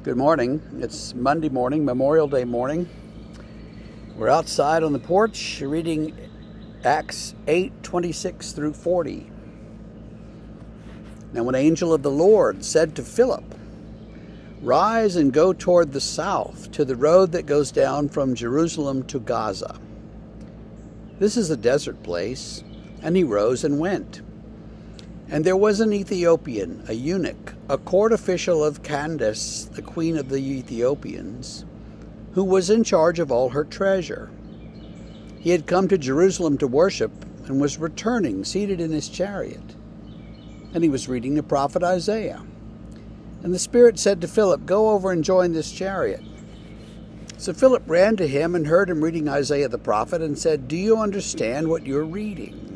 Good morning. It's Monday morning, Memorial Day morning. We're outside on the porch reading Acts 8:26 through 40. Now, an angel of the Lord said to Philip, "Rise and go toward the south to the road that goes down from Jerusalem to Gaza. This is a desert place." And he rose and went. And there was an Ethiopian, a eunuch, a court official of Candace, the queen of the Ethiopians, who was in charge of all her treasure. He had come to Jerusalem to worship and was returning, seated in his chariot. And he was reading the prophet Isaiah. And the Spirit said to Philip, "Go over and join this chariot." So Philip ran to him and heard him reading Isaiah the prophet and said, "Do you understand what you're reading?"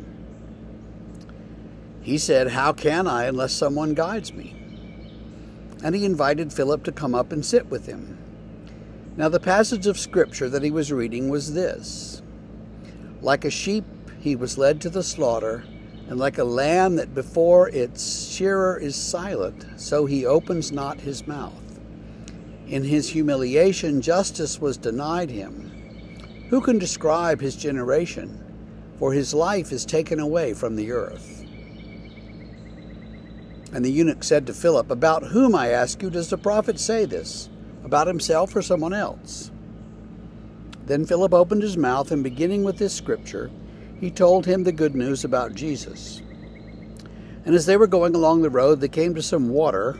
He said, "How can I unless someone guides me?" And he invited Philip to come up and sit with him. Now the passage of Scripture that he was reading was this: "Like a sheep he was led to the slaughter, and like a lamb that before its shearer is silent, so he opens not his mouth. In his humiliation justice was denied him. Who can describe his generation? For his life is taken away from the earth." And the eunuch said to Philip, "About whom, I ask you, does the prophet say this? About himself or someone else?" Then Philip opened his mouth, and beginning with this scripture, he told him the good news about Jesus. And as they were going along the road, they came to some water,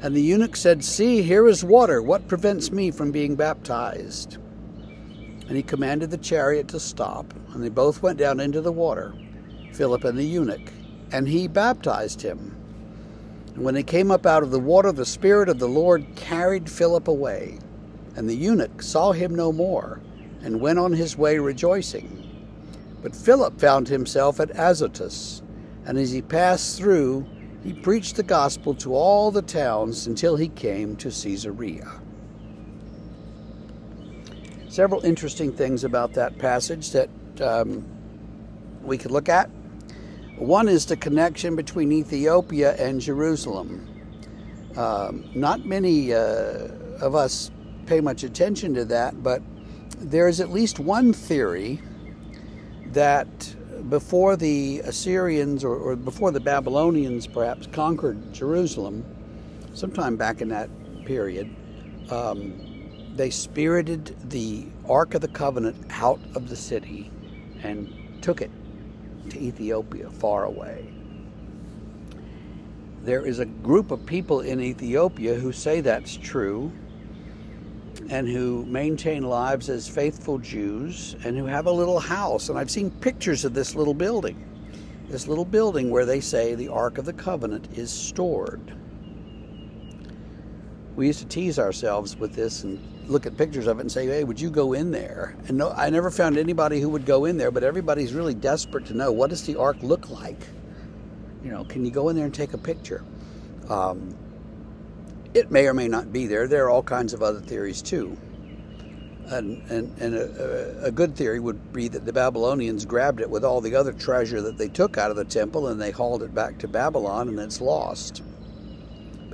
and the eunuch said, "See, here is water. What prevents me from being baptized?" And he commanded the chariot to stop, and they both went down into the water, Philip and the eunuch, and he baptized him. And when they came up out of the water, the Spirit of the Lord carried Philip away, and the eunuch saw him no more, and went on his way rejoicing. But Philip found himself at Azotus, and as he passed through, he preached the gospel to all the towns until he came to Caesarea. Several interesting things about that passage that we could look at. One is the connection between Ethiopia and Jerusalem. Not many of us pay much attention to that, but there is at least one theory that before the Assyrians or before the Babylonians perhaps conquered Jerusalem, sometime back in that period, they spirited the Ark of the Covenant out of the city and took it to Ethiopia, far away. There is a group of people in Ethiopia who say that's true and who maintain lives as faithful Jews and who have a little house. And I've seen pictures of this little building where they say the Ark of the Covenant is stored. We used to tease ourselves with this and look at pictures of it and say, "Hey, would you go in there?" And no, I never found anybody who would go in there, but everybody's really desperate to know, what does the Ark look like? Can you go in there and take a picture? It may or may not be there. There are all kinds of other theories too. And a good theory would be that the Babylonians grabbed it with all the other treasure that they took out of the temple, and they hauled it back to Babylon, and it's lost.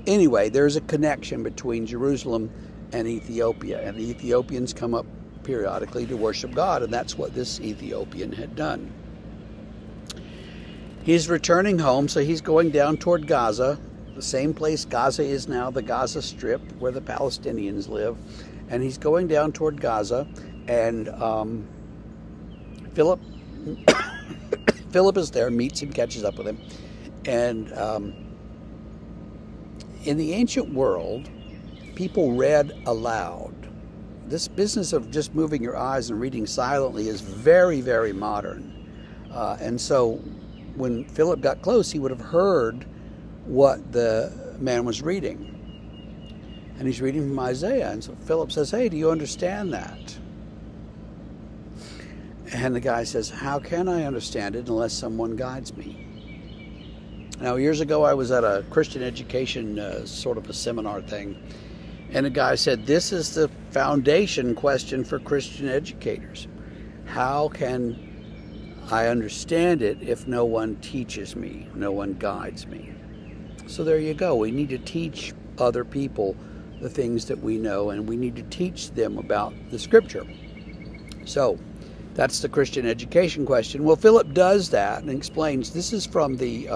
Anyway, there's a connection between Jerusalem and Ethiopia, and the Ethiopians come up periodically to worship God, and that's what this Ethiopian had done. He's returning home, so he's going down toward Gaza, the same place Gaza is now, the Gaza Strip, where the Palestinians live, and he's going down toward Gaza, and Philip is there, meets him, catches up with him, and in the ancient world, people read aloud. This business of just moving your eyes and reading silently is very, very modern. And so when Philip got close, he would have heard what the man was reading. And he's reading from Isaiah. And so Philip says, "Hey, do you understand that?" And the guy says, "How can I understand it unless someone guides me?" Now, years ago, I was at a Christian education sort of a seminar thing, and a guy said, "This is the foundation question for Christian educators. How can I understand it if no one teaches me, no one guides me?" So there you go. We need to teach other people the things that we know, and we need to teach them about the Scripture. So that's the Christian education question. Well, Philip does that and explains. This is from the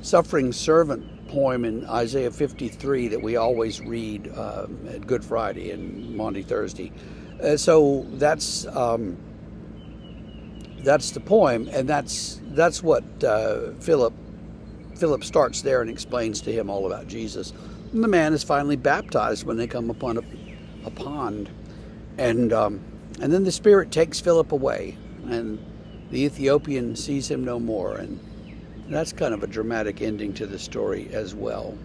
suffering servant poem in Isaiah 53 that we always read at Good Friday and Maundy Thursday. So that's the poem, and that's what Philip starts there and explains to him all about Jesus. And the man is finally baptized when they come upon a pond, and then the Spirit takes Philip away, and the Ethiopian sees him no more, and that's kind of a dramatic ending to the story as well.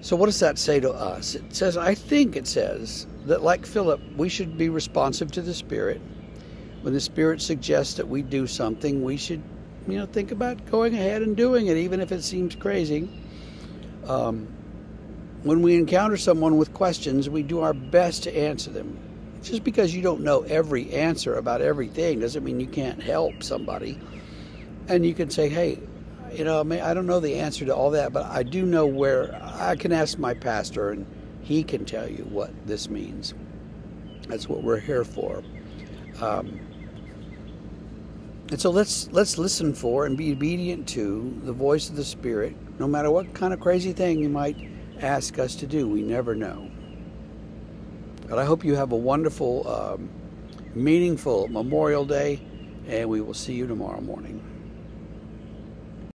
So what does that say to us? I think it says that, like Philip, we should be responsive to the Spirit. When the Spirit suggests that we do something, we should, think about going ahead and doing it, even if it seems crazy. When we encounter someone with questions, we do our best to answer them. Just because you don't know every answer about everything doesn't mean you can't help somebody. And you can say, hey, I don't know the answer to all that, but I do know where I can ask my pastor, and he can tell you what this means. That's what we're here for. And so let's listen for and be obedient to the voice of the Spirit, no matter what kind of crazy thing you might ask us to do. We never know. But I hope you have a wonderful, meaningful Memorial Day, and we will see you tomorrow morning.